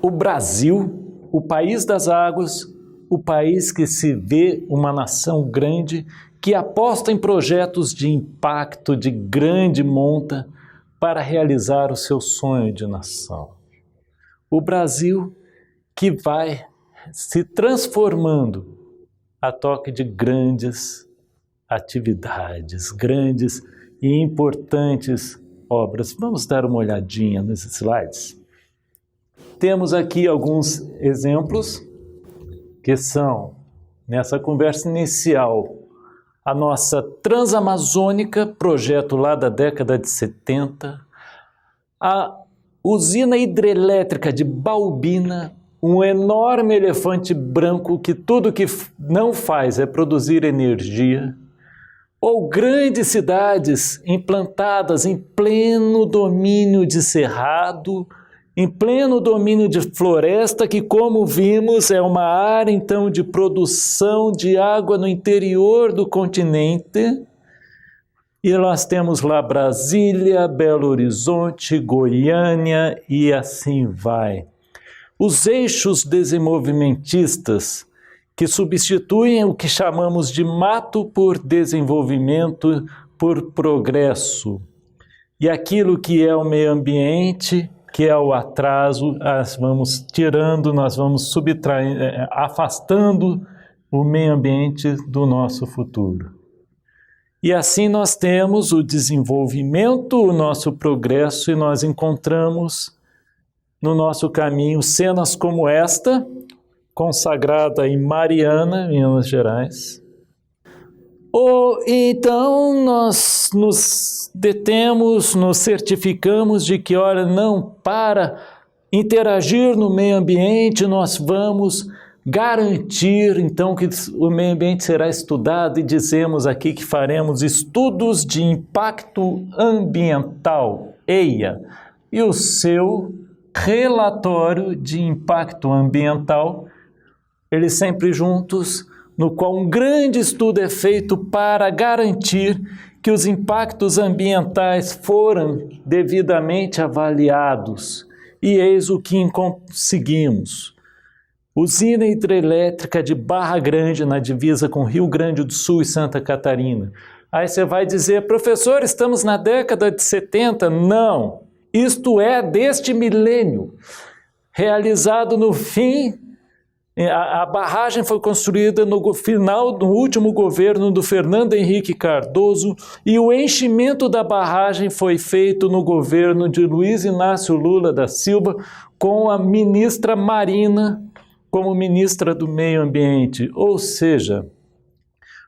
o Brasil, o país das águas, o país que se vê uma nação grande, que aposta em projetos de impacto, de grande monta, para realizar o seu sonho de nação. O Brasil que vai se transformando a toque de grandes atividades, grandes e importantes obras. Vamos dar uma olhadinha nesses slides. Temos aqui alguns exemplos que são, nessa conversa inicial, a nossa Transamazônica, projeto lá da década de 70, a usina hidrelétrica de Baubina, um enorme elefante branco que tudo que não faz é produzir energia, ou grandes cidades implantadas em pleno domínio de cerrado, em pleno domínio de floresta, que, como vimos, é uma área, então, de produção de água no interior do continente. E nós temos lá Brasília, Belo Horizonte, Goiânia e assim vai. Os eixos desenvolvimentistas que substituem o que chamamos de mato por desenvolvimento, por progresso. E aquilo que é o meio ambiente, que é o atraso, nós vamos tirando, nós vamos subtraindo, afastando o meio ambiente do nosso futuro. E assim nós temos o desenvolvimento, o nosso progresso, e nós encontramos no nosso caminho cenas como esta, consagrada em Mariana, Minas Gerais. Ou então nós nos detemos, nos certificamos de que, olha, não, para interagir no meio ambiente, nós vamos garantir, então, que o meio ambiente será estudado, e dizemos aqui que faremos estudos de impacto ambiental, EIA, e o seu relatório de impacto ambiental, eles sempre juntos, no qual um grande estudo é feito para garantir que os impactos ambientais foram devidamente avaliados. E eis o que conseguimos. Usina hidrelétrica de Barra Grande, na divisa com Rio Grande do Sul e Santa Catarina. Aí você vai dizer, professor, estamos na década de 70? Não, isto é deste milênio, realizado no fim. A barragem foi construída no final do último governo do Fernando Henrique Cardoso, e o enchimento da barragem foi feito no governo de Luiz Inácio Lula da Silva, com a ministra Marina como ministra do Meio Ambiente. Ou seja,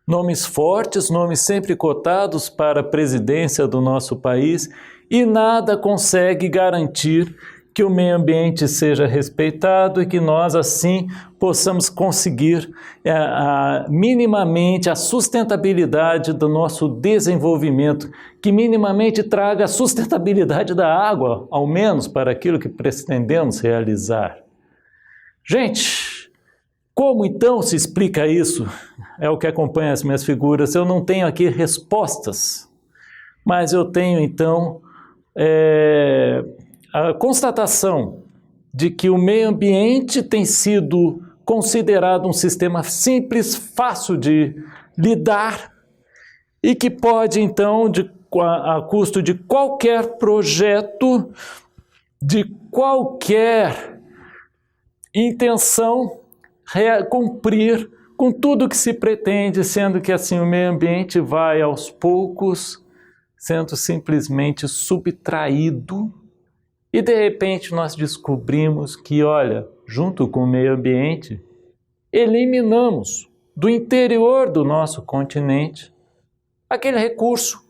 nomes fortes, nomes sempre cotados para a presidência do nosso país, e nada consegue garantir que o meio ambiente seja respeitado e que nós, assim, possamos conseguir minimamente a sustentabilidade do nosso desenvolvimento, que minimamente traga a sustentabilidade da água, ao menos para aquilo que pretendemos realizar. Gente, como então se explica isso? É o que acompanha as minhas figuras. Eu não tenho aqui respostas, mas eu tenho então a constatação de que o meio ambiente tem sido considerado um sistema simples, fácil de lidar, e que pode, então, a custo de qualquer projeto, de qualquer intenção, cumprir com tudo que se pretende, sendo que assim o meio ambiente vai aos poucos sendo simplesmente subtraído. E de repente nós descobrimos que, olha, junto com o meio ambiente, eliminamos do interior do nosso continente aquele recurso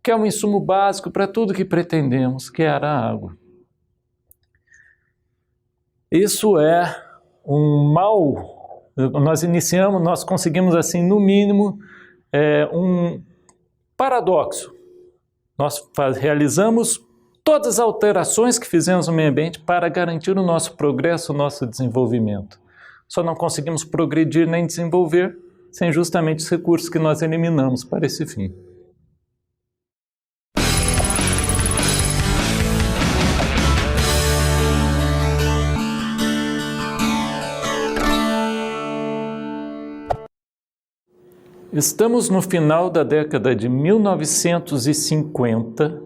que é um insumo básico para tudo que pretendemos, que era a água. Isso é um mal, nós conseguimos assim, no mínimo, um paradoxo. Nós realizamos todas as alterações que fizemos no meio ambiente para garantir o nosso progresso, o nosso desenvolvimento. Só não conseguimos progredir nem desenvolver sem justamente os recursos que nós eliminamos para esse fim. estamos no final da década de 1950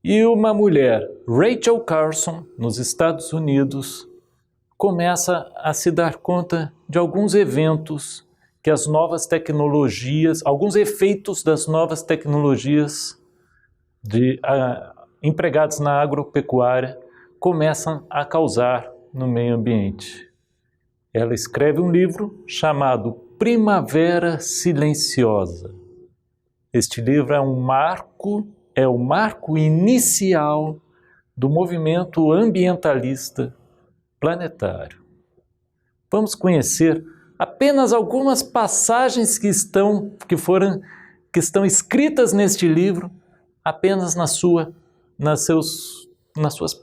e uma mulher, Rachel Carson, nos Estados Unidos, começa a se dar conta de alguns eventos que as novas tecnologias, alguns efeitos das novas tecnologias empregados na agropecuária começam a causar no meio ambiente. Ela escreve um livro chamado Primavera Silenciosa. Este livro é o marco inicial do movimento ambientalista planetário. Vamos conhecer apenas algumas passagens que estão escritas neste livro, apenas nas suas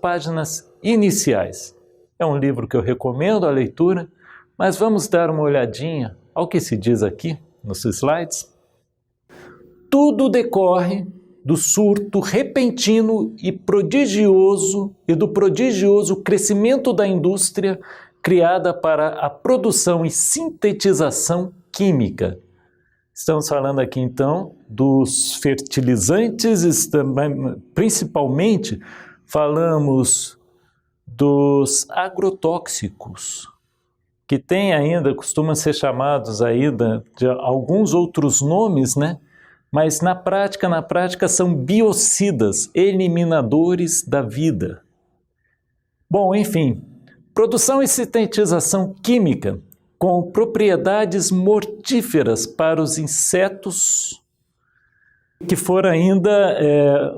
páginas iniciais. É um livro que eu recomendo a leitura, mas vamos dar uma olhadinha ao que se diz aqui nos slides. Tudo decorre do surto repentino e do prodigioso crescimento da indústria criada para a produção e sintetização química. Estamos falando aqui então dos fertilizantes, principalmente falamos dos agrotóxicos, que costumam ser chamados ainda de alguns outros nomes, né? Mas na prática são biocidas, eliminadores da vida. Bom, enfim, produção e sintetização química com propriedades mortíferas para os insetos que foram ainda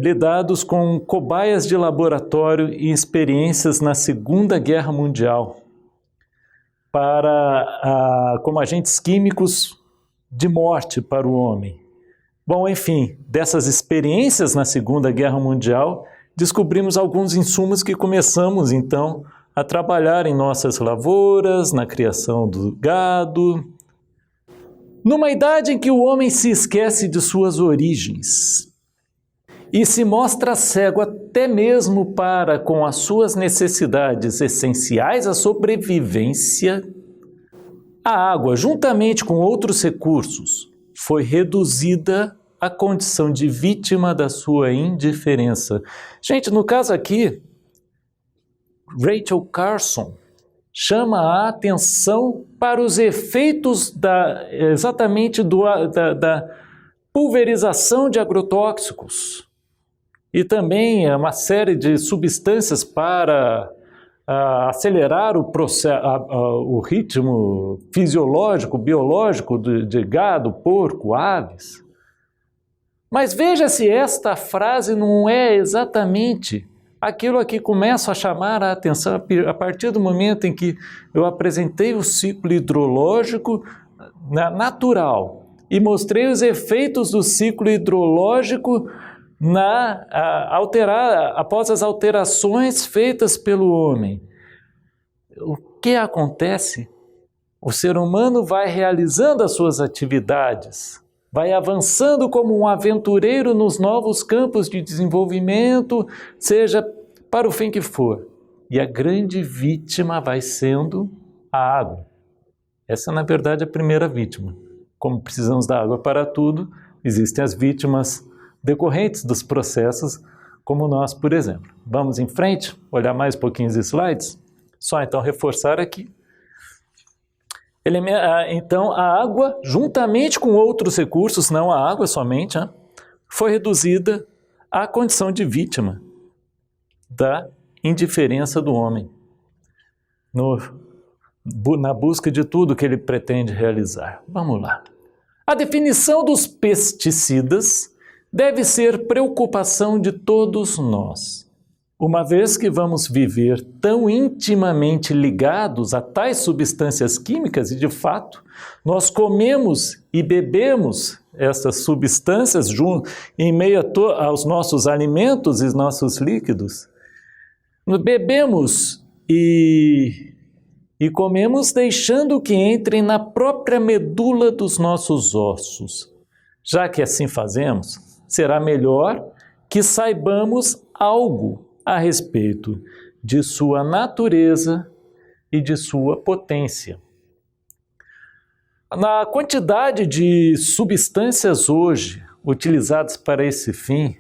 lidados com cobaias de laboratório e experiências na Segunda Guerra Mundial como agentes químicos de morte para o homem. Bom, enfim, dessas experiências na Segunda Guerra Mundial, descobrimos alguns insumos que começamos, então, a trabalhar em nossas lavouras, na criação do gado. Numa idade em que o homem se esquece de suas origens e se mostra cego até mesmo para com as suas necessidades essenciais à sobrevivência, a água, juntamente com outros recursos, foi reduzida à condição de vítima da sua indiferença. Gente, no caso aqui, Rachel Carson chama a atenção para os efeitos exatamente da pulverização de agrotóxicos e também uma série de substâncias para acelerar o ritmo fisiológico, biológico de gado, porco, aves. Mas veja se esta frase não é exatamente aquilo a que começo a chamar a atenção a partir do momento em que eu apresentei o ciclo hidrológico natural e mostrei os efeitos do ciclo hidrológico após as alterações feitas pelo homem. O que acontece? O ser humano vai realizando as suas atividades, vai avançando como um aventureiro nos novos campos de desenvolvimento, seja para o fim que for. E a grande vítima vai sendo a água. Essa, na verdade, é a primeira vítima. Como precisamos da água para tudo, existem as vítimas decorrentes dos processos, como nós, por exemplo. Vamos em frente, olhar mais um pouquinho os slides? Só então reforçar aqui. Então, a água, juntamente com outros recursos, não a água somente, foi reduzida à condição de vítima da indiferença do homem, na busca de tudo que ele pretende realizar. Vamos lá. A definição dos pesticidas deve ser preocupação de todos nós, uma vez que vamos viver tão intimamente ligados a tais substâncias químicas e, de fato, nós comemos e bebemos essas substâncias em meio aos nossos alimentos e nossos líquidos. Bebemos e comemos deixando que entrem na própria medula dos nossos ossos. Já que assim fazemos, será melhor que saibamos algo a respeito de sua natureza e de sua potência. Na quantidade de substâncias hoje utilizadas para esse fim,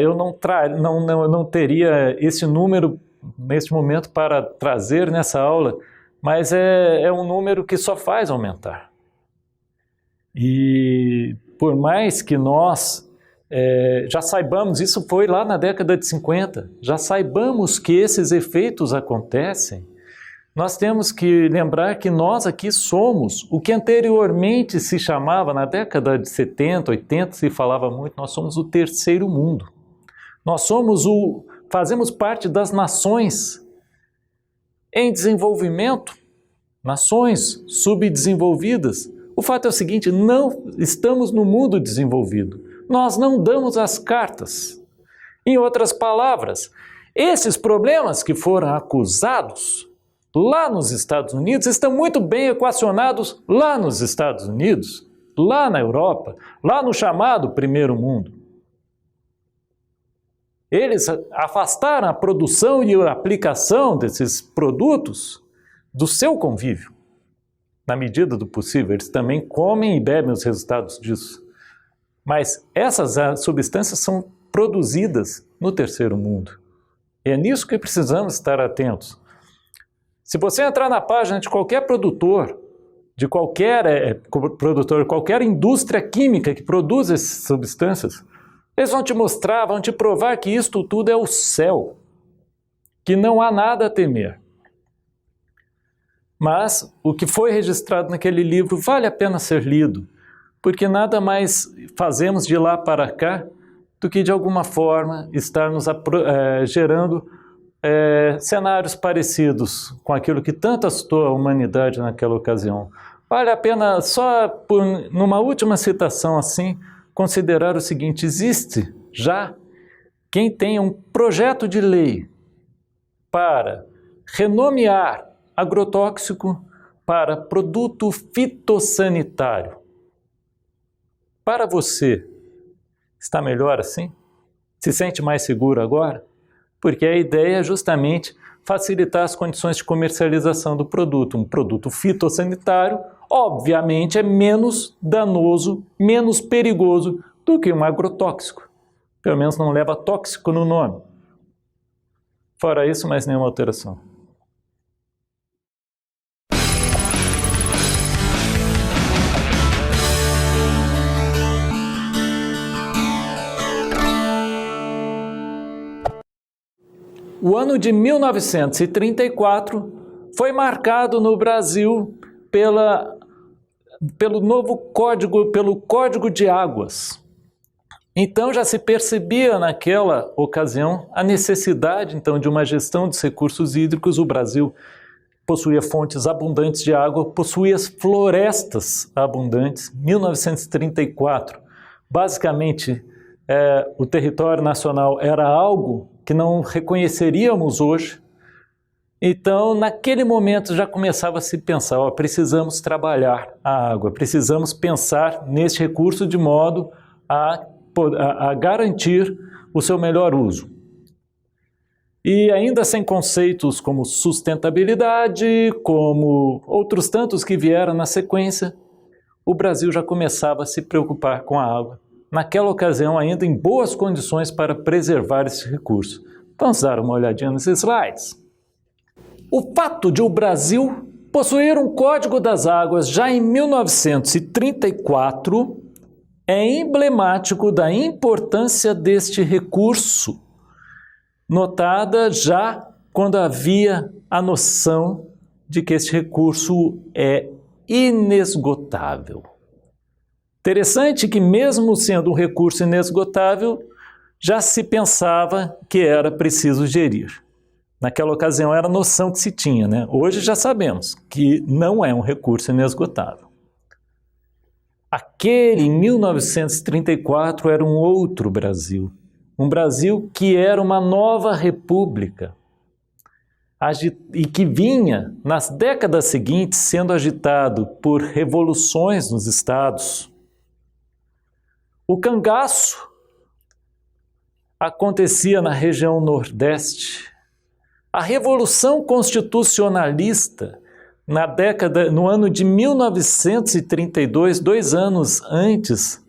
eu não teria esse número neste momento para trazer nessa aula, mas é um número que só faz aumentar. E por mais que nós já saibamos, isso foi lá na década de 50, já saibamos que esses efeitos acontecem, nós temos que lembrar que nós aqui somos o que anteriormente se chamava, na década de 70, 80, se falava muito, nós somos o terceiro mundo. Nós fazemos parte das nações em desenvolvimento, nações subdesenvolvidas. O fato é o seguinte, não estamos no mundo desenvolvido. Nós não damos as cartas. Em outras palavras, esses problemas que foram acusados lá nos Estados Unidos estão muito bem equacionados lá nos Estados Unidos, lá na Europa, lá no chamado primeiro mundo. Eles afastaram a produção e a aplicação desses produtos do seu convívio. Na medida do possível, eles também comem e bebem os resultados disso. Mas essas substâncias são produzidas no terceiro mundo. E é nisso que precisamos estar atentos. Se você entrar na página de qualquer produtor, qualquer indústria química que produz essas substâncias, eles vão te mostrar, vão te provar que isto tudo é o céu, que não há nada a temer. Mas o que foi registrado naquele livro vale a pena ser lido, porque nada mais fazemos de lá para cá do que de alguma forma estar nos gerando cenários parecidos com aquilo que tanto assustou a humanidade naquela ocasião. Vale a pena, só numa última citação assim, considerar o seguinte: existe já quem tenha um projeto de lei para renomear agrotóxico para produto fitossanitário. Para você, está melhor assim? Se sente mais seguro agora? Porque a ideia é justamente facilitar as condições de comercialização do produto. Um produto fitossanitário, obviamente, é menos danoso, menos perigoso do que um agrotóxico. Pelo menos não leva tóxico no nome. Fora isso, mais nenhuma alteração. O ano de 1934 foi marcado no Brasil pelo novo código, pelo Código de Águas. Então já se percebia naquela ocasião a necessidade então de uma gestão dos recursos hídricos. O Brasil possuía fontes abundantes de água, possuía florestas abundantes. 1934, basicamente, o território nacional era algo que não reconheceríamos hoje. Então, naquele momento já começava a se pensar, precisamos trabalhar a água, precisamos pensar neste recurso de modo a garantir o seu melhor uso. E ainda sem conceitos como sustentabilidade, como outros tantos que vieram na sequência, o Brasil já começava a se preocupar com a água. Naquela ocasião, ainda em boas condições para preservar esse recurso. Vamos dar uma olhadinha nos slides. O fato de o Brasil possuir um Código das Águas já em 1934 é emblemático da importância deste recurso, notada já quando havia a noção de que este recurso é inesgotável. Interessante que, mesmo sendo um recurso inesgotável, já se pensava que era preciso gerir. Naquela ocasião era a noção que se tinha, né? Hoje já sabemos que não é um recurso inesgotável. Aquele, em 1934, era um outro Brasil. Um Brasil que era uma nova república e que vinha, nas décadas seguintes, sendo agitado por revoluções nos estados. O cangaço acontecia na região Nordeste. A Revolução Constitucionalista no ano de 1932, 2 anos antes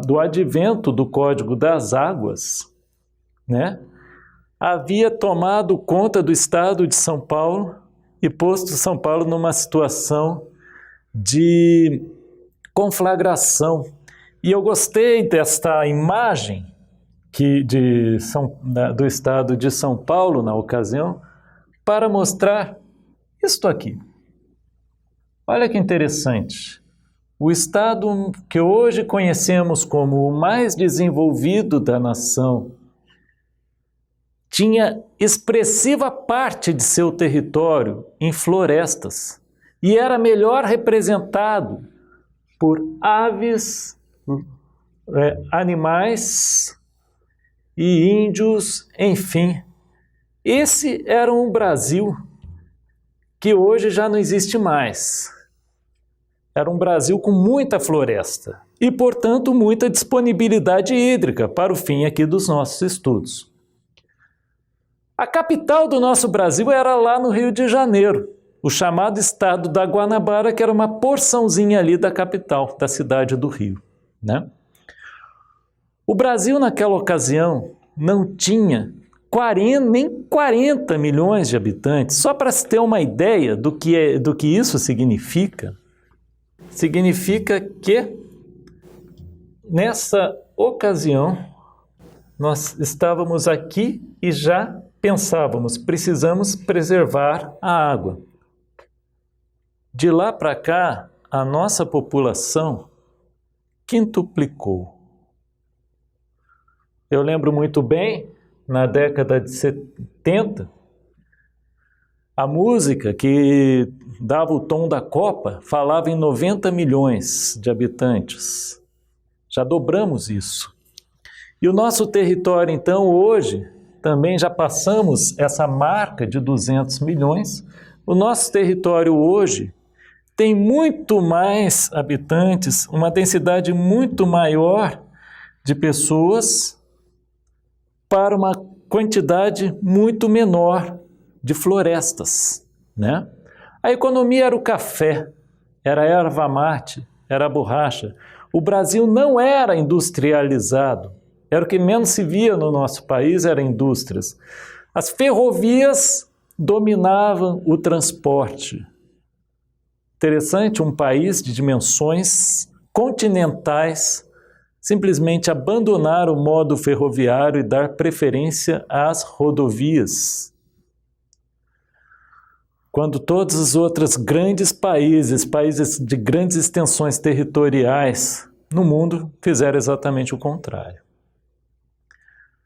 do advento do Código das Águas, né, havia tomado conta do estado de São Paulo e posto São Paulo numa situação de conflagração. E eu gostei desta imagem do estado de São Paulo, na ocasião, para mostrar isto aqui. Olha que interessante. O estado que hoje conhecemos como o mais desenvolvido da nação tinha expressiva parte de seu território em florestas e era melhor representado por aves, animais e índios, enfim. Esse era um Brasil que hoje já não existe mais. Era um Brasil com muita floresta e, portanto, muita disponibilidade hídrica para o fim aqui dos nossos estudos. A capital do nosso Brasil era lá no Rio de Janeiro, o chamado estado da Guanabara, que era uma porçãozinha ali da capital, da cidade do Rio, né? O Brasil, naquela ocasião, não tinha nem 40 milhões de habitantes. Só para se ter uma ideia do que isso significa, significa que, nessa ocasião, nós estávamos aqui e já pensávamos, precisamos preservar a água. De lá para cá, a nossa população quintuplicou. Eu lembro muito bem, na década de 70, a música que dava o tom da Copa falava em 90 milhões de habitantes. Já dobramos isso. E o nosso território, então, hoje, também já passamos essa marca de 200 milhões. O nosso território hoje tem muito mais habitantes, uma densidade muito maior de pessoas para uma quantidade muito menor de florestas, né? A economia era o café, era a erva mate, era a borracha. O Brasil não era industrializado, era o que menos se via no nosso país, eram indústrias. As ferrovias dominavam o transporte. Interessante, um país de dimensões continentais simplesmente abandonar o modo ferroviário e dar preferência às rodovias. Quando todos os outros grandes países de grandes extensões territoriais no mundo, fizeram exatamente o contrário.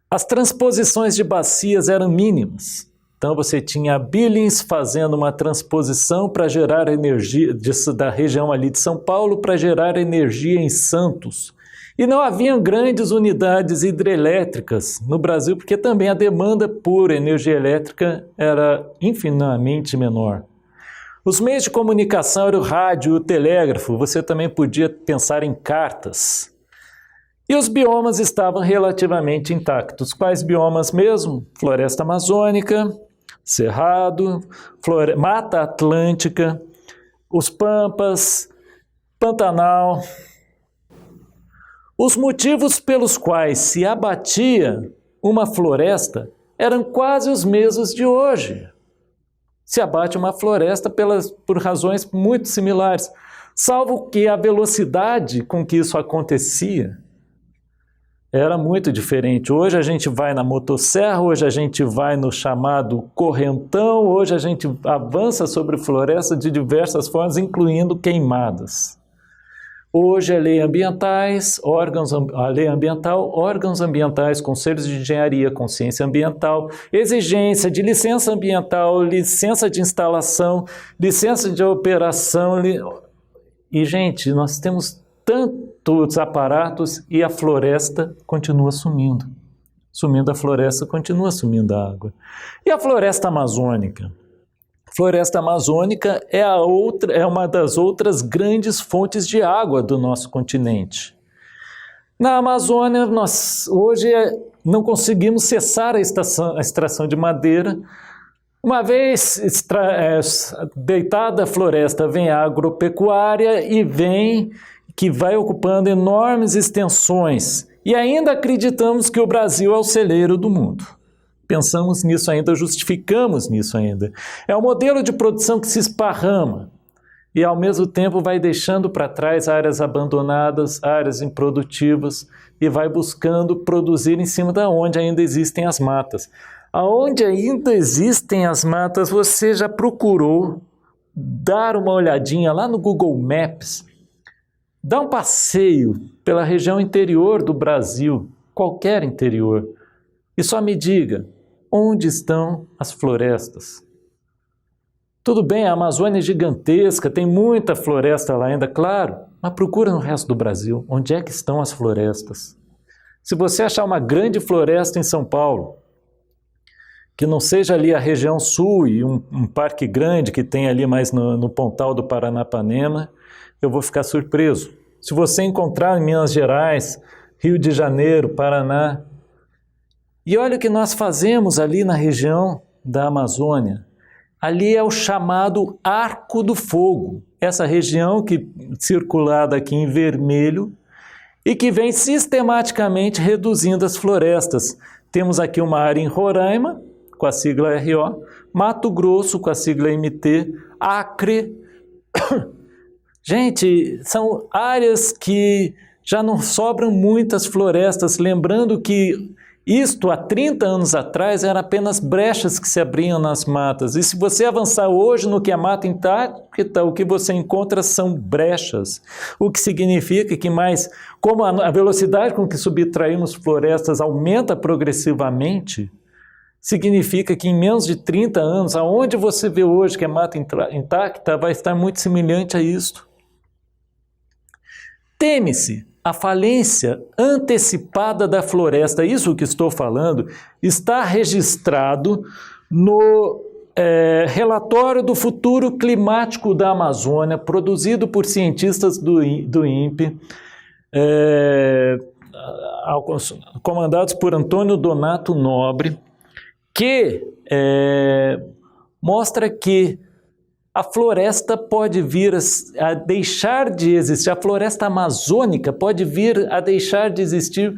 As transposições de bacias eram mínimas. Então você tinha a Billings fazendo uma transposição para gerar energia da região ali de São Paulo para gerar energia em Santos. E não haviam grandes unidades hidrelétricas no Brasil, porque também a demanda por energia elétrica era infinitamente menor. Os meios de comunicação eram o rádio, o telégrafo, você também podia pensar em cartas. E os biomas estavam relativamente intactos. Quais biomas mesmo? Floresta amazônica, cerrado, mata atlântica, os pampas, Pantanal. Os motivos pelos quais se abatia uma floresta eram quase os mesmos de hoje. Se abate uma floresta por razões muito similares, salvo que a velocidade com que isso acontecia era muito diferente. Hoje a gente vai na motosserra, hoje a gente vai no chamado correntão, hoje a gente avança sobre floresta de diversas formas, incluindo queimadas. Hoje a lei ambiental, órgãos ambientais, conselhos de engenharia, consciência ambiental, exigência de licença ambiental, licença de instalação, licença de operação. E, gente, nós temos tantos aparatos e a floresta continua sumindo. Sumindo a floresta, continua sumindo a água. E a floresta amazônica? A floresta amazônica é uma das outras grandes fontes de água do nosso continente. Na Amazônia, nós hoje não conseguimos cessar a extração de madeira Uma vez deitada a floresta, vem a agropecuária e que vai ocupando enormes extensões. E ainda acreditamos que o Brasil é o celeiro do mundo. Pensamos nisso ainda, justificamos nisso ainda. É um modelo de produção que se esparrama e ao mesmo tempo vai deixando para trás áreas abandonadas, áreas improdutivas e vai buscando produzir em cima de onde ainda existem as matas. Aonde ainda existem as matas, você já procurou dar uma olhadinha lá no Google Maps? Dá um passeio pela região interior do Brasil, qualquer interior, e só me diga, onde estão as florestas? Tudo bem, a Amazônia é gigantesca, tem muita floresta lá ainda, claro, mas procura no resto do Brasil, onde é que estão as florestas? Se você achar uma grande floresta em São Paulo, que não seja ali a região sul e um parque grande que tem ali mais no Pontal do Paranapanema, eu vou ficar surpreso. Se você encontrar em Minas Gerais, Rio de Janeiro, Paraná, e olha o que nós fazemos ali na região da Amazônia. Ali é o chamado Arco do Fogo, essa região que circulada aqui em vermelho e que vem sistematicamente reduzindo as florestas. Temos aqui uma área em Roraima, com a sigla RO, Mato Grosso, com a sigla MT, Acre. Gente, são áreas que já não sobram muitas florestas, lembrando que isto, há 30 anos atrás, eram apenas brechas que se abriam nas matas. E se você avançar hoje no que é mata intacta, o que você encontra são brechas. O que significa que como a velocidade com que subtraímos florestas aumenta progressivamente, significa que em menos de 30 anos, aonde você vê hoje que é mata intacta, vai estar muito semelhante a isto. Teme-se a falência antecipada da floresta. Isso que estou falando está registrado no relatório do futuro climático da Amazônia, produzido por cientistas do INPE, comandados por Antônio Donato Nobre, que mostra que a floresta pode vir a deixar de existir, a floresta amazônica pode vir a deixar de existir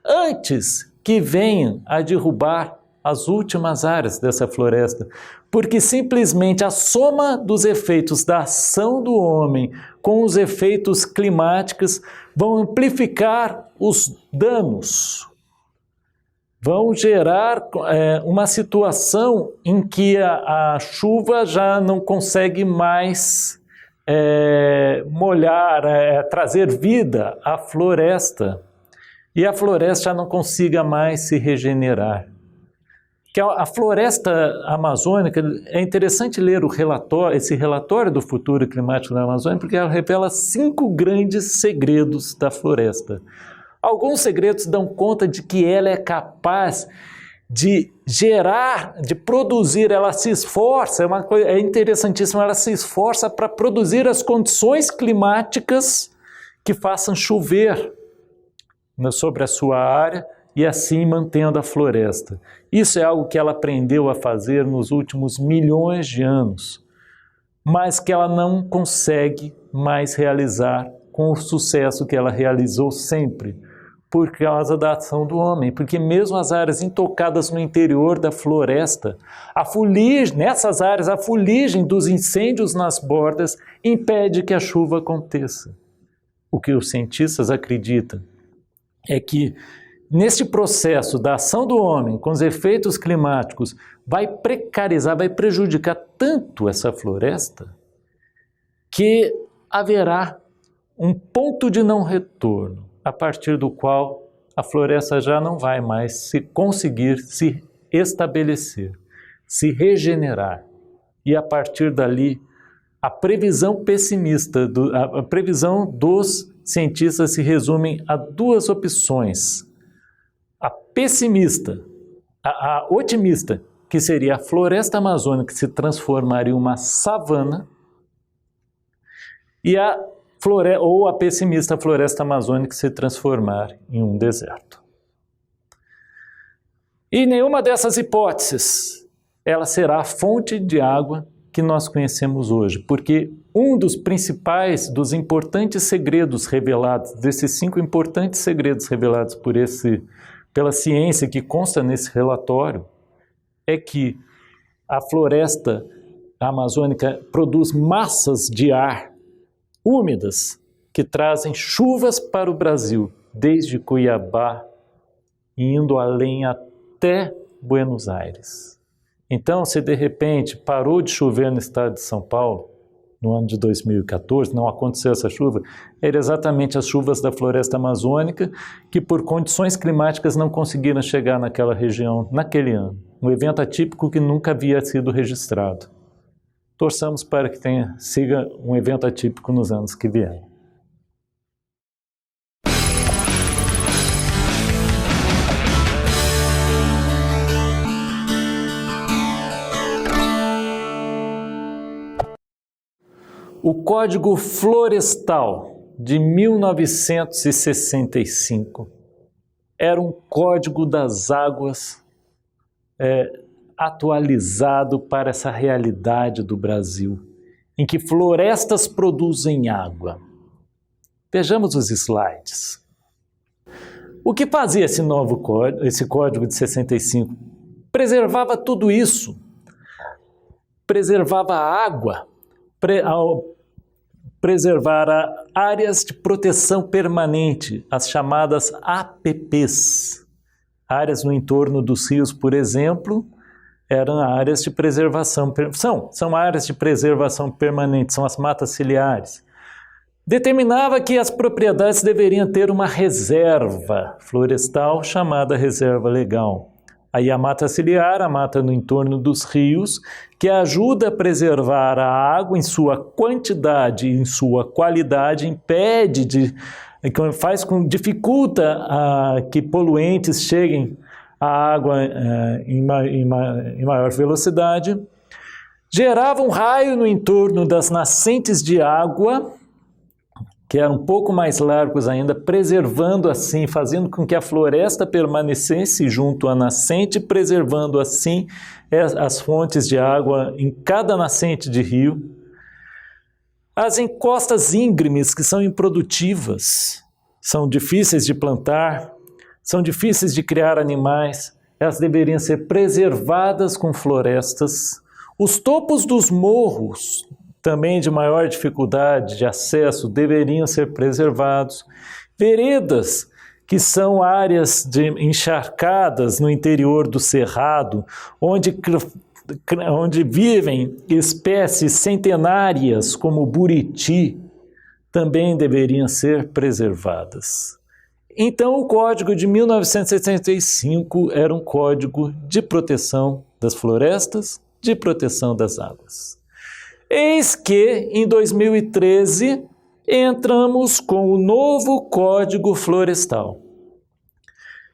antes que venham a derrubar as últimas áreas dessa floresta, porque simplesmente a soma dos efeitos da ação do homem com os efeitos climáticos vão amplificar os danos, vão gerar uma situação em que a chuva já não consegue mais molhar, trazer vida à floresta, e a floresta já não consiga mais se regenerar. Que a floresta amazônica, é interessante ler esse relatório do futuro climático da Amazônia, porque ela revela 5 grandes segredos da floresta. Alguns segredos dão conta de que ela é capaz de gerar, de produzir, ela se esforça, é interessantíssimo, ela se esforça para produzir as condições climáticas que façam chover sobre a sua área e assim mantendo a floresta. Isso é algo que ela aprendeu a fazer nos últimos milhões de anos, mas que ela não consegue mais realizar com o sucesso que ela realizou sempre, por causa da ação do homem, porque mesmo as áreas intocadas no interior da floresta, nessas áreas a fuligem dos incêndios nas bordas impede que a chuva aconteça. O que os cientistas acreditam é que neste processo da ação do homem com os efeitos climáticos vai precarizar, vai prejudicar tanto essa floresta que haverá um ponto de não retorno, a partir do qual a floresta já não vai mais conseguir se estabelecer, se regenerar. E a partir dali, a previsão pessimista, a previsão dos cientistas se resume a 2 opções. A pessimista, a otimista, que seria a floresta amazônica que se transformaria em uma savana, e a pessimista, a floresta amazônica se transformar em um deserto. E nenhuma dessas hipóteses ela será a fonte de água que nós conhecemos hoje, porque um dos principais, dos importantes segredos revelados, desses 5 importantes segredos revelados pela ciência que consta nesse relatório, é que a floresta amazônica produz massas de ar úmidas que trazem chuvas para o Brasil, desde Cuiabá, indo além até Buenos Aires. Então, se de repente parou de chover no estado de São Paulo, no ano de 2014, não aconteceu essa chuva, eram exatamente as chuvas da floresta amazônica que por condições climáticas não conseguiram chegar naquela região naquele ano. Um evento atípico que nunca havia sido registrado. Torçamos para que siga um evento atípico nos anos que vierem. O Código Florestal de 1965 era um código das águas atualizado para essa realidade do Brasil, em que florestas produzem água. Vejamos os slides. O que fazia esse código de 65? Preservava tudo isso. Preservava a água, preservar áreas de proteção permanente, as chamadas APPs. Áreas no entorno dos rios, por exemplo, eram áreas de preservação, são áreas de preservação permanente, são as matas ciliares. Determinava que as propriedades deveriam ter uma reserva florestal chamada reserva legal. Aí a mata ciliar, a mata no entorno dos rios, que ajuda a preservar a água em sua quantidade e em sua qualidade, dificulta que poluentes cheguem à água em maior velocidade, gerava um raio no entorno das nascentes de água, que eram um pouco mais largos ainda, preservando assim, fazendo com que a floresta permanecesse junto à nascente, preservando assim as fontes de água em cada nascente de rio. As encostas íngremes, que são improdutivas, são difíceis de plantar, são difíceis de criar animais, elas deveriam ser preservadas com florestas. Os topos dos morros, também de maior dificuldade de acesso, deveriam ser preservados. Veredas, que são áreas encharcadas no interior do cerrado, onde vivem espécies centenárias como o buriti, também deveriam ser preservadas. Então, o Código de 1965 era um código de proteção das florestas, de proteção das águas. Eis que, em 2013, entramos com o novo Código Florestal,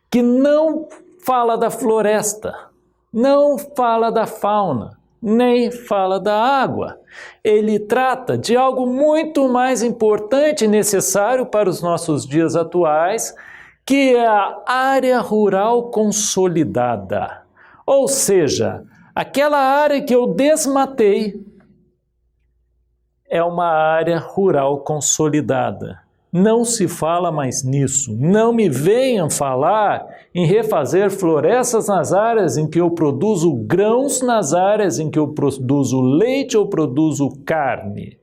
que não fala da floresta, não fala da fauna, nem fala da água. Ele trata de algo muito mais importante e necessário para os nossos dias atuais, que é a área rural consolidada. Ou seja, aquela área que eu desmatei, é uma área rural consolidada. Não se fala mais nisso. Não me venham falar em refazer florestas nas áreas em que eu produzo grãos, nas áreas em que eu produzo leite ou produzo carne.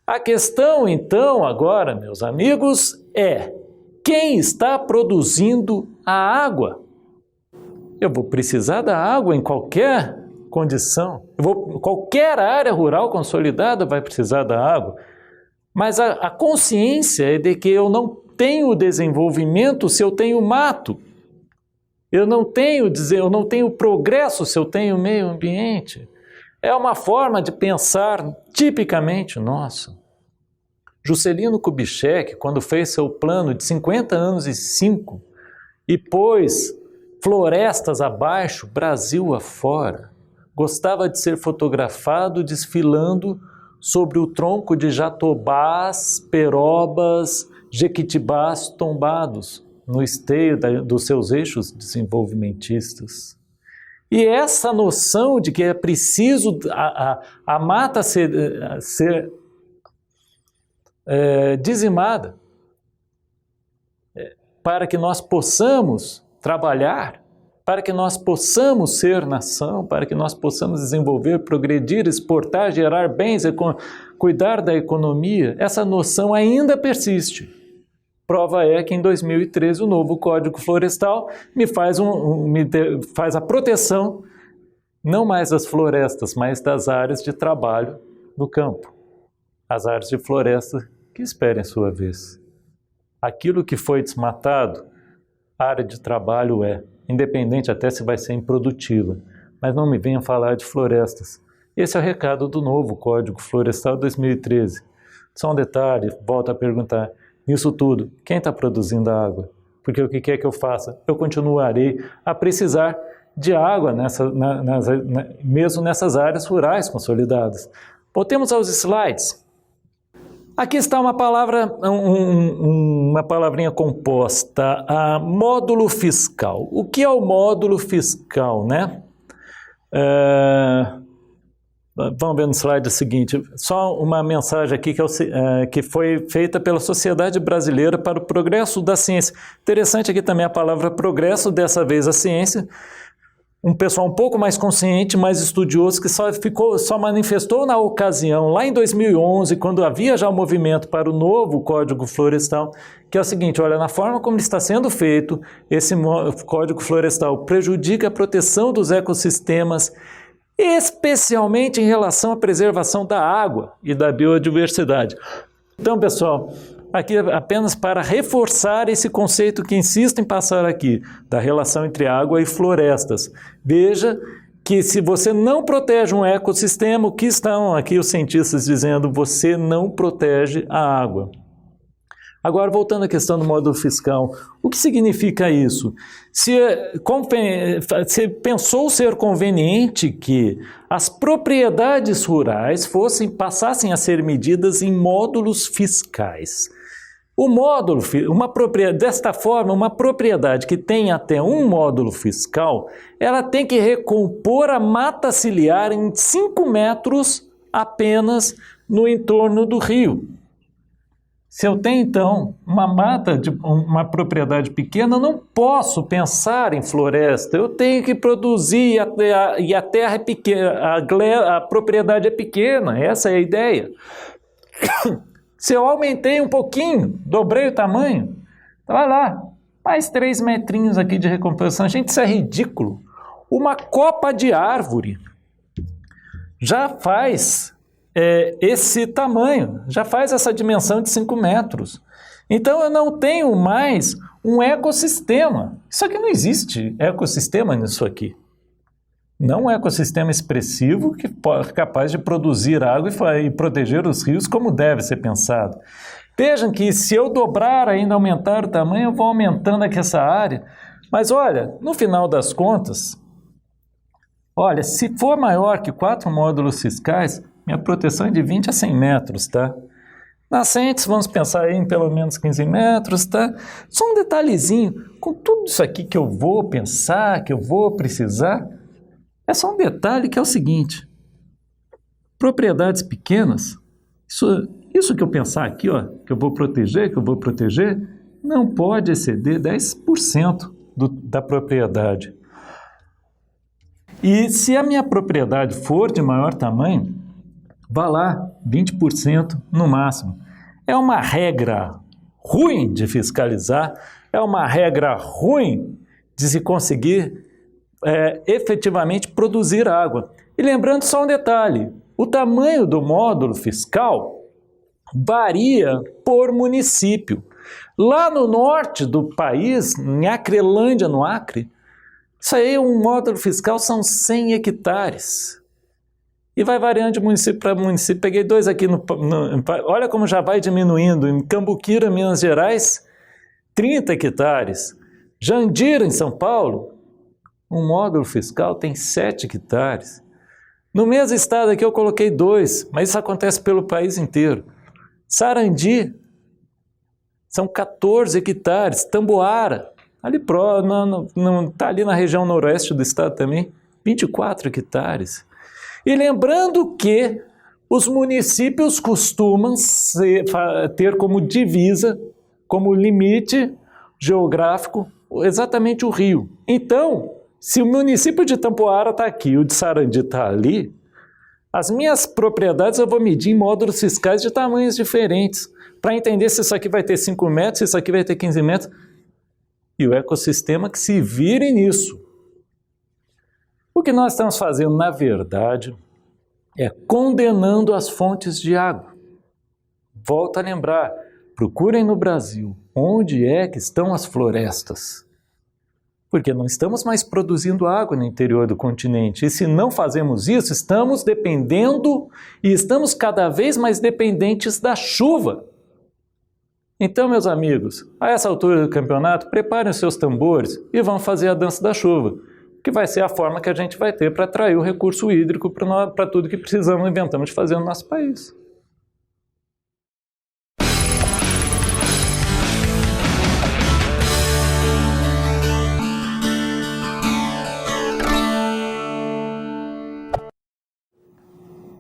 A questão, então, agora, meus amigos, é quem está produzindo a água? Eu vou precisar da água em qualquer condição. Qualquer área rural consolidada vai precisar da água, mas a consciência é de que eu não tenho desenvolvimento se eu tenho mato, eu não tenho progresso se eu tenho meio ambiente. É uma forma de pensar tipicamente nossa. Juscelino Kubitschek, quando fez seu plano de 50 anos e 5 e pôs florestas abaixo, Brasil afora, gostava de ser fotografado desfilando sobre o tronco de jatobás, perobas, jequitibás tombados no esteio dos seus eixos desenvolvimentistas. E essa noção de que é preciso a mata ser dizimada para que nós possamos trabalhar, para que nós possamos ser nação, para que nós possamos desenvolver, progredir, exportar, gerar bens, cuidar da economia, essa noção ainda persiste. Prova é que em 2013 o novo Código Florestal me faz a proteção não mais das florestas, mas das áreas de trabalho do campo. As áreas de floresta que esperem sua vez. Aquilo que foi desmatado, área de trabalho independente até se vai ser improdutiva, mas não me venha falar de florestas. Esse é o recado do novo Código Florestal 2013. Só um detalhe, volto a perguntar, nisso tudo, quem está produzindo a água? Porque o que quer que eu faça? Eu continuarei a precisar de água mesmo nessas áreas rurais consolidadas. Voltemos aos slides. Aqui está uma palavra, uma palavrinha composta, módulo fiscal. O que é o módulo fiscal, né? Vamos ver no slide seguinte, só uma mensagem aqui que foi feita pela Sociedade Brasileira para o Progresso da Ciência. Interessante aqui também a palavra progresso, dessa vez a ciência. Um pessoal um pouco mais consciente, mais estudioso, que só manifestou na ocasião, lá em 2011, quando havia já o movimento para o novo Código Florestal, que é o seguinte, olha, na forma como está sendo feito, esse Código Florestal prejudica a proteção dos ecossistemas, especialmente em relação à preservação da água e da biodiversidade. Então, pessoal, aqui apenas para reforçar esse conceito que insisto em passar aqui, da relação entre água e florestas. Veja que se você não protege um ecossistema, o que estão aqui os cientistas dizendo? Você não protege a água. Agora, voltando à questão do módulo fiscal, o que significa isso? Se pensou ser conveniente que as propriedades rurais passassem a ser medidas em módulos fiscais. O módulo, desta forma, uma propriedade que tem até um módulo fiscal, ela tem que recompor a mata ciliar em 5 metros apenas no entorno do rio. Se eu tenho, então, uma propriedade pequena, eu não posso pensar em floresta. Eu tenho que produzir e a terra é pequena, a propriedade é pequena. Essa é a ideia. Se eu aumentei um pouquinho, dobrei o tamanho, vai lá, mais 3 metrinhos aqui de recompensação. Gente, isso é ridículo. Uma copa de árvore já faz esse tamanho, já faz essa dimensão de 5 metros. Então eu não tenho mais um ecossistema. Isso aqui não existe ecossistema nisso aqui. Não é um ecossistema expressivo que é capaz de produzir água e proteger os rios como deve ser pensado. Vejam que se eu dobrar, ainda aumentar o tamanho, eu vou aumentando aqui essa área. Mas olha, no final das contas, olha, se for maior que 4 módulos fiscais, minha proteção é de 20 a 100 metros, tá? Nascentes, vamos pensar aí em pelo menos 15 metros, tá? Só um detalhezinho, com tudo isso aqui que eu vou pensar, que eu vou precisar, é só um detalhe que é o seguinte, propriedades pequenas, isso que eu pensar aqui, ó, que eu vou proteger, não pode exceder 10% da propriedade. E se a minha propriedade for de maior tamanho, vá lá, 20% no máximo. É uma regra ruim de fiscalizar, é uma regra ruim de se conseguir efetivamente produzir água. E lembrando só um detalhe, o tamanho do módulo fiscal varia por município. Lá no norte do país, em Acrelândia, no Acre, isso aí, um módulo fiscal são 100 hectares. E vai variando de município para município. Peguei 2 aqui, olha como já vai diminuindo. Em Cambuquira, Minas Gerais, 30 hectares. Jandira, em São Paulo, um módulo fiscal tem 7 hectares. No mesmo estado aqui eu coloquei 2, mas isso acontece pelo país inteiro. Sarandi, são 14 hectares. Tamboara, ali tá ali na região noroeste do estado também, 24 hectares. E lembrando que os municípios costumam ter como divisa, como limite geográfico, exatamente o rio. Então, se o município de Tampoara está aqui, o de Sarandi está ali, as minhas propriedades eu vou medir em módulos fiscais de tamanhos diferentes, para entender se isso aqui vai ter 5 metros, se isso aqui vai ter 15 metros, e o ecossistema que se vire nisso. O que nós estamos fazendo, na verdade, é condenando as fontes de água. Volto a lembrar, procurem no Brasil onde é que estão as florestas. Porque não estamos mais produzindo água no interior do continente. E se não fazemos isso, estamos dependendo e estamos cada vez mais dependentes da chuva. Então, meus amigos, a essa altura do campeonato, preparem os seus tambores e vão fazer a dança da chuva, que vai ser a forma que a gente vai ter para atrair o recurso hídrico para tudo que precisamos e inventamos de fazer no nosso país.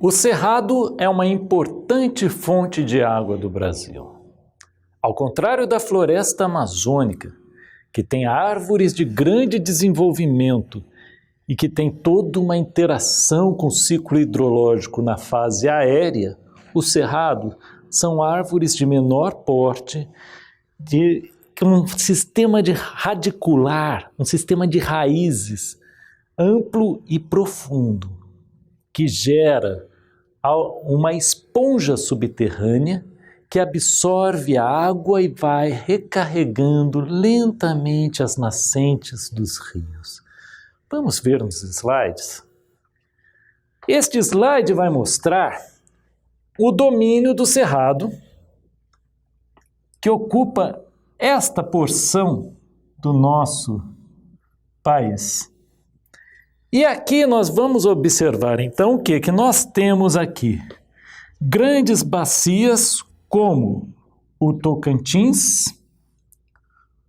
O Cerrado é uma importante fonte de água do Brasil. Ao contrário da floresta amazônica, que tem árvores de grande desenvolvimento e que tem toda uma interação com o ciclo hidrológico na fase aérea, o cerrado são árvores de menor porte, com um sistema de radicular, um sistema de raízes amplo e profundo, que gera uma esponja subterrânea que absorve a água e vai recarregando lentamente as nascentes dos rios. Vamos ver nos slides? Este slide vai mostrar o domínio do cerrado, que ocupa esta porção do nosso país. E aqui nós vamos observar então o que nós temos aqui? Grandes bacias como o Tocantins,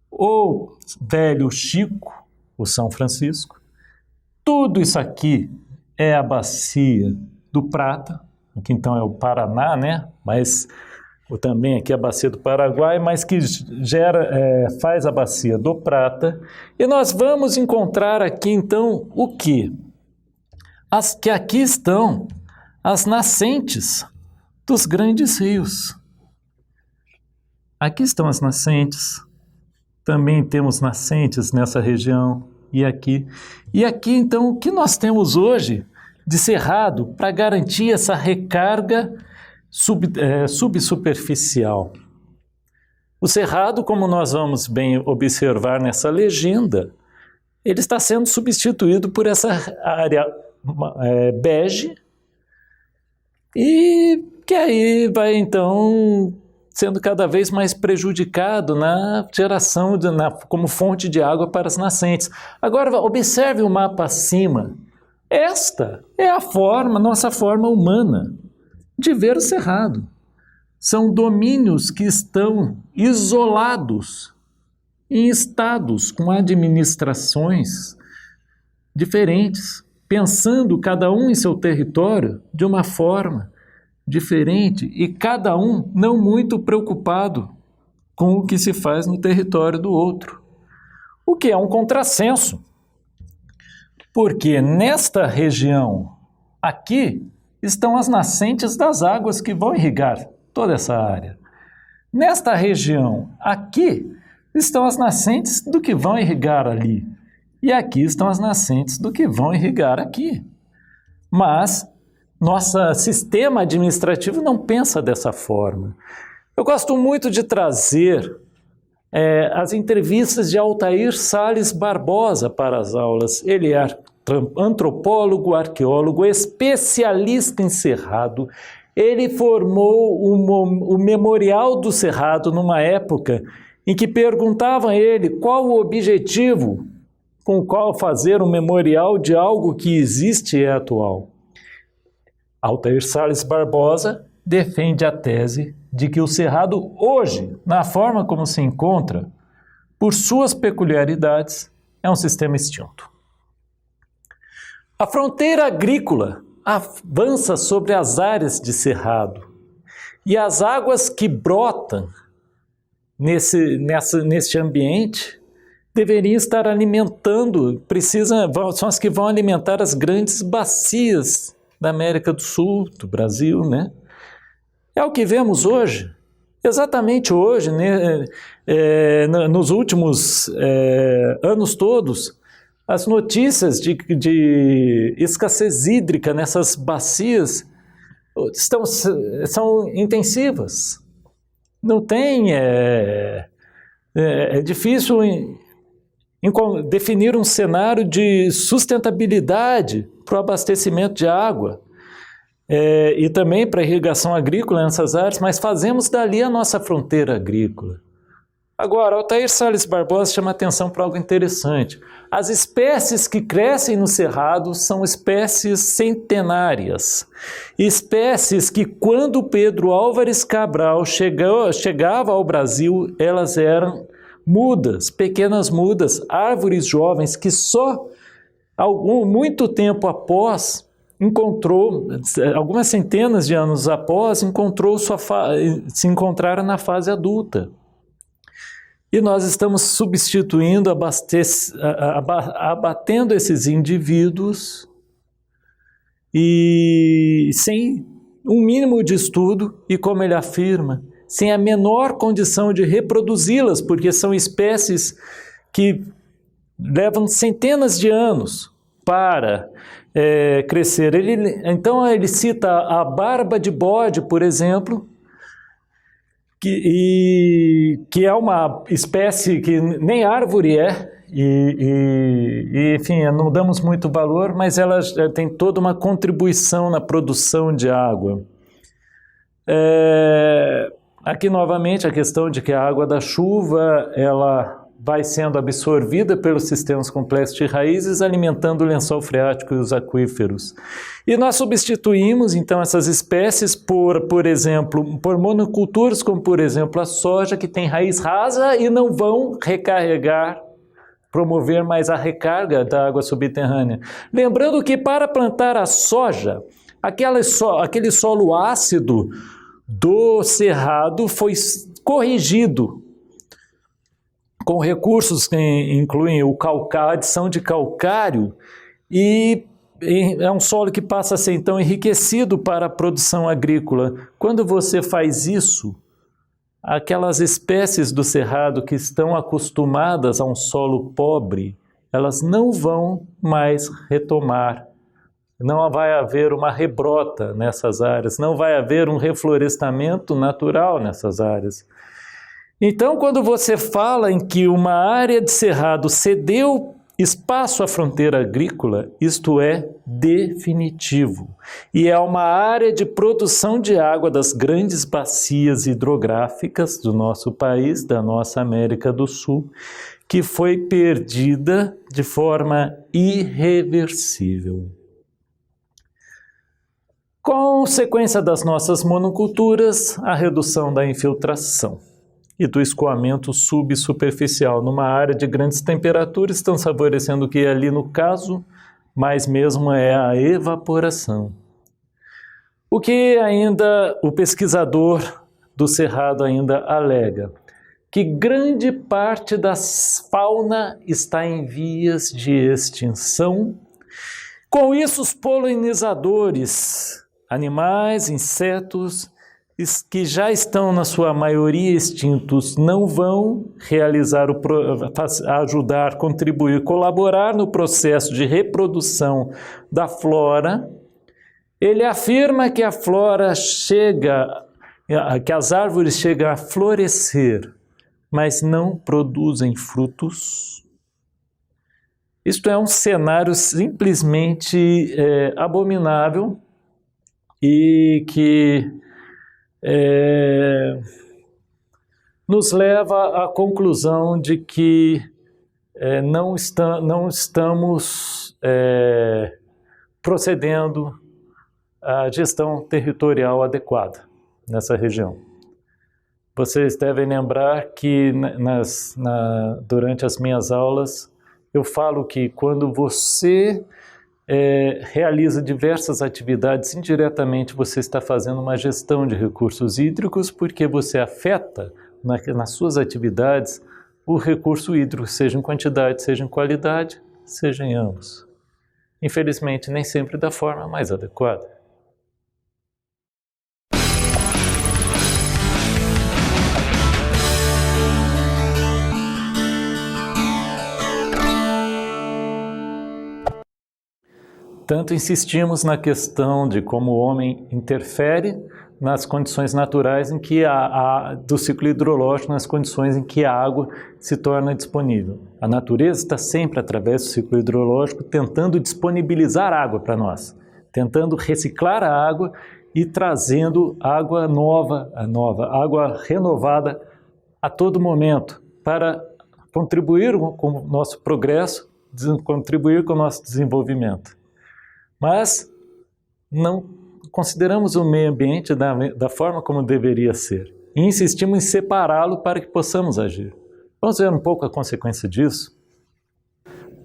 o Velho Chico, o São Francisco. Tudo isso aqui é a bacia do Prata, aqui então é o Paraná, né? Mas também aqui a bacia do Paraguai, mas que faz a bacia do Prata. E nós vamos encontrar aqui então o quê? Que aqui estão as nascentes dos grandes rios. Aqui estão as nascentes, também temos nascentes nessa região e aqui. E aqui, então, o que nós temos hoje de cerrado para garantir essa recarga subsuperficial? O cerrado, como nós vamos bem observar nessa legenda, ele está sendo substituído por essa área bege e que aí vai, então, sendo cada vez mais prejudicado na geração, como fonte de água para as nascentes. Agora, observe o mapa acima. Esta é a nossa forma humana de ver o cerrado. São domínios que estão isolados, em estados com administrações diferentes, pensando cada um em seu território de uma forma diferente e cada um não muito preocupado com o que se faz no território do outro. O que é um contrassenso, porque nesta região aqui estão as nascentes das águas que vão irrigar toda essa área. Nesta região aqui estão as nascentes do que vão irrigar ali. E aqui estão as nascentes do que vão irrigar aqui. Mas nosso sistema administrativo não pensa dessa forma. Eu gosto muito de trazer as entrevistas de Altair Salles Barbosa para as aulas. Ele é antropólogo, arqueólogo, especialista em cerrado. Ele formou o Memorial do Cerrado numa época em que perguntavam a ele qual o objetivo com o qual fazer um memorial de algo que existe e é atual. Altair Salles Barbosa defende a tese de que o cerrado hoje, na forma como se encontra, por suas peculiaridades, é um sistema extinto. A fronteira agrícola avança sobre as áreas de cerrado e as águas que brotam nesse ambiente deveriam estar alimentando, são as que vão alimentar as grandes bacias da América do Sul, do Brasil, né? É o que vemos hoje. Exatamente hoje, né, nos últimos anos todos, as notícias de escassez hídrica nessas bacias são intensivas. Não tem... É difícil definir um cenário de sustentabilidade para o abastecimento de água e também para a irrigação agrícola nessas áreas, mas fazemos dali a nossa fronteira agrícola. Agora, Altair Salles Barbosa chama atenção para algo interessante. As espécies que crescem no cerrado são espécies centenárias. Espécies que, quando Pedro Álvares Cabral chegava ao Brasil, elas eram mudas, pequenas mudas, árvores jovens que só muito tempo após encontrou, algumas centenas de anos após, se encontraram na fase adulta. E nós estamos substituindo, abatendo esses indivíduos e sem um mínimo de estudo e, como ele afirma, sem a menor condição de reproduzi-las, porque são espécies que levam centenas de anos para crescer. Então ele cita a barba de bode, por exemplo, que é uma espécie que nem árvore enfim, não damos muito valor, mas ela tem toda uma contribuição na produção de água. Aqui novamente a questão de que a água da chuva ela vai sendo absorvida pelos sistemas complexos de raízes, alimentando o lençol freático e os aquíferos. E nós substituímos, então, essas espécies por exemplo, por monoculturas, como, por exemplo, a soja, que tem raiz rasa e não vão promover mais a recarga da água subterrânea. Lembrando que, para plantar a soja, aquele solo ácido do cerrado foi corrigido com recursos que incluem a adição de calcário, e é um solo que passa a ser então enriquecido para a produção agrícola. Quando você faz isso, aquelas espécies do cerrado que estão acostumadas a um solo pobre, elas não vão mais retomar. Não vai haver uma rebrota nessas áreas, não vai haver um reflorestamento natural nessas áreas. Então, quando você fala em que uma área de cerrado cedeu espaço à fronteira agrícola, isto é definitivo. E é uma área de produção de água das grandes bacias hidrográficas do nosso país, da nossa América do Sul, que foi perdida de forma irreversível. Consequência das nossas monoculturas, a redução da infiltração e do escoamento subsuperficial numa área de grandes temperaturas, estão favorecendo o que ali no caso, mais mesmo é a evaporação. O que ainda o pesquisador do Cerrado ainda alega? Que grande parte da fauna está em vias de extinção. Com isso, os polinizadores, animais, insetos, que já estão na sua maioria extintos, não vão ajudar, contribuir, colaborar no processo de reprodução da flora. Ele afirma que a flora que as árvores chegam a florescer, mas não produzem frutos. Isto é um cenário simplesmente abominável e que nos leva à conclusão de que não estamos procedendo à gestão territorial adequada nessa região. Vocês devem lembrar que durante as minhas aulas eu falo que quando você realiza diversas atividades, indiretamente você está fazendo uma gestão de recursos hídricos, porque você afeta nas suas atividades o recurso hídrico, seja em quantidade, seja em qualidade, seja em ambos. Infelizmente, nem sempre da forma mais adequada. Tanto insistimos na questão de como o homem interfere nas condições naturais em que do ciclo hidrológico, nas condições em que a água se torna disponível. A natureza está sempre, através do ciclo hidrológico, tentando disponibilizar água para nós, tentando reciclar a água e trazendo água nova, água renovada a todo momento, para contribuir com o nosso progresso, contribuir com o nosso desenvolvimento. Mas não consideramos o meio ambiente da forma como deveria ser e insistimos em separá-lo para que possamos agir. Vamos ver um pouco a consequência disso?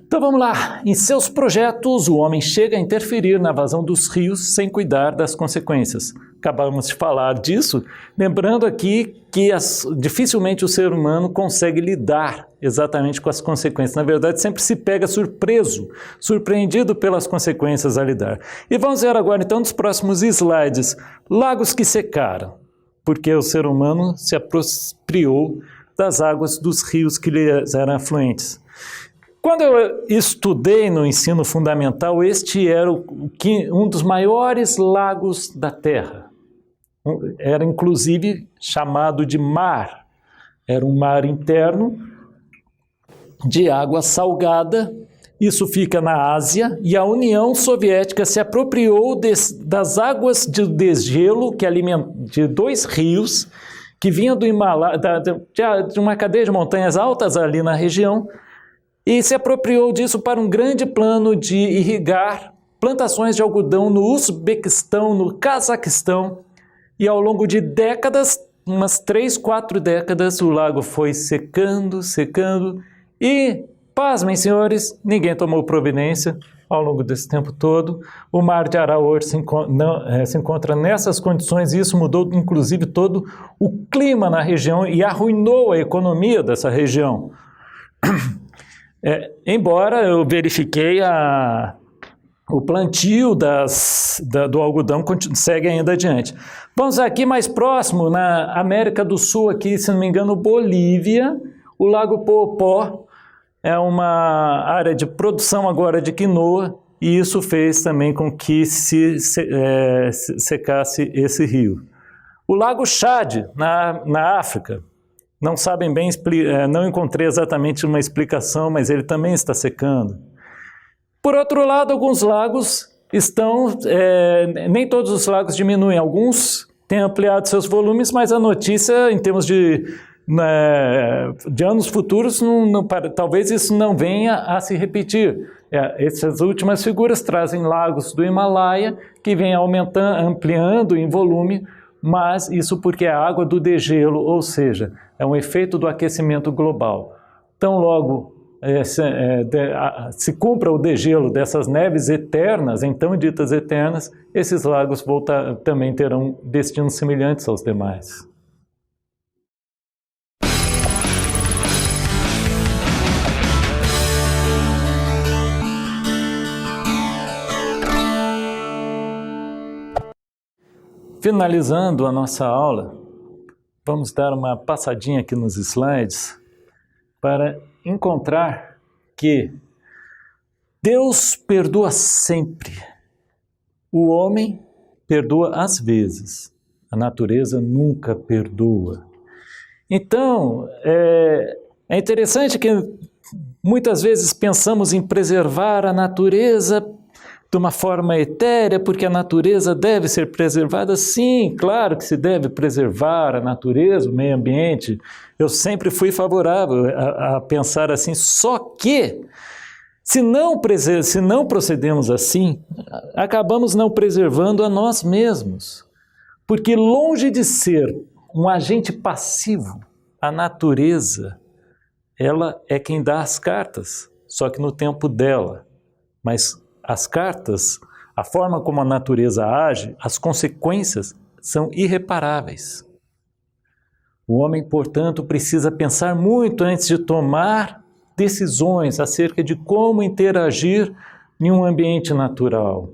Então vamos lá. Em seus projetos, o homem chega a interferir na vazão dos rios sem cuidar das consequências. Acabamos de falar disso, lembrando aqui que dificilmente o ser humano consegue lidar exatamente com as consequências. Na verdade, sempre se pega surpreendido pelas consequências a lidar. E vamos ver agora, então, nos próximos slides, lagos que secaram, porque o ser humano se apropriou das águas dos rios que lhes eram afluentes. Quando eu estudei no ensino fundamental, este era um dos maiores lagos da Terra. Era inclusive chamado de mar. Era um mar interno de água salgada. Isso fica na Ásia e a União Soviética se apropriou das águas de desgelo de dois rios que vinham do Himalaia, de uma cadeia de montanhas altas ali na região, e se apropriou disso para um grande plano de irrigar plantações de algodão no Uzbequistão, no Cazaquistão, e ao longo de décadas, umas 3, 4 décadas, o lago foi secando, e, pasmem senhores, ninguém tomou providência ao longo desse tempo todo. O mar de Araur se encontra nessas condições e isso mudou inclusive todo o clima na região e arruinou a economia dessa região. Embora eu verifiquei o plantio do algodão segue ainda adiante. Vamos aqui mais próximo, na América do Sul, aqui, se não me engano, Bolívia, o Lago Poopó é uma área de produção agora de quinoa e isso fez também com que secasse esse rio. O Lago Chad, na África, não sabem bem, não encontrei exatamente uma explicação, mas ele também está secando. Por outro lado, alguns lagos nem todos os lagos diminuem, alguns têm ampliado seus volumes, mas a notícia, em termos de anos futuros, talvez isso não venha a se repetir. Essas últimas figuras trazem lagos do Himalaia, que vêm ampliando em volume, mas isso porque é a água do degelo, ou seja, é um efeito do aquecimento global. Então, logo se cumpra o degelo dessas neves eternas, então ditas eternas, esses lagos também terão destinos semelhantes aos demais. Finalizando a nossa aula, vamos dar uma passadinha aqui nos slides para encontrar que Deus perdoa sempre. O homem perdoa às vezes, a natureza nunca perdoa. Então, é interessante que muitas vezes pensamos em preservar a natureza de uma forma etérea, porque a natureza deve ser preservada. Sim, claro que se deve preservar a natureza, o meio ambiente. Eu sempre fui favorável a pensar assim, só que se não procedemos assim, acabamos não preservando a nós mesmos. Porque longe de ser um agente passivo, a natureza, ela é quem dá as cartas, só que no tempo dela. Mas as cartas, a forma como a natureza age, as consequências são irreparáveis. O homem, portanto, precisa pensar muito antes de tomar decisões acerca de como interagir em um ambiente natural.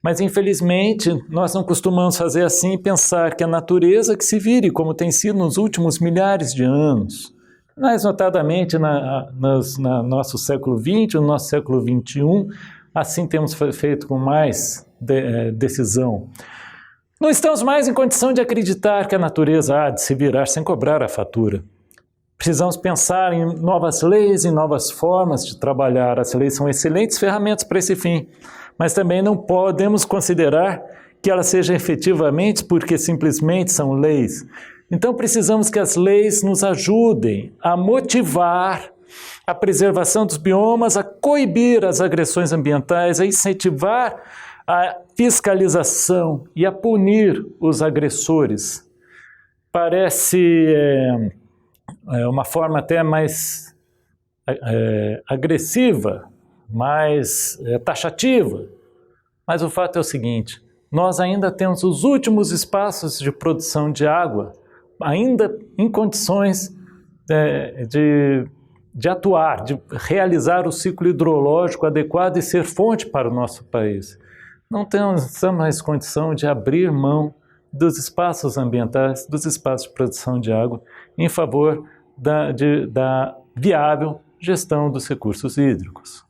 Mas, infelizmente, nós não costumamos fazer assim e pensar que a natureza que se vire, como tem sido nos últimos milhares de anos. Mais notadamente no nosso século XX, no nosso século XXI, assim temos feito com mais decisão. Não estamos mais em condição de acreditar que a natureza há de se virar sem cobrar a fatura. Precisamos pensar em novas leis, em novas formas de trabalhar. As leis são excelentes ferramentas para esse fim, mas também não podemos considerar que elas sejam efetivamente porque simplesmente são leis. Então precisamos que as leis nos ajudem a motivar a preservação dos biomas, a coibir as agressões ambientais, a incentivar a fiscalização e a punir os agressores. Parece uma forma até mais agressiva, mais taxativa, mas o fato é o seguinte: nós ainda temos os últimos espaços de produção de água, ainda em condições de atuar, de realizar o ciclo hidrológico adequado e ser fonte para o nosso país. Não temos mais condição de abrir mão dos espaços ambientais, dos espaços de produção de água, em favor da viável gestão dos recursos hídricos.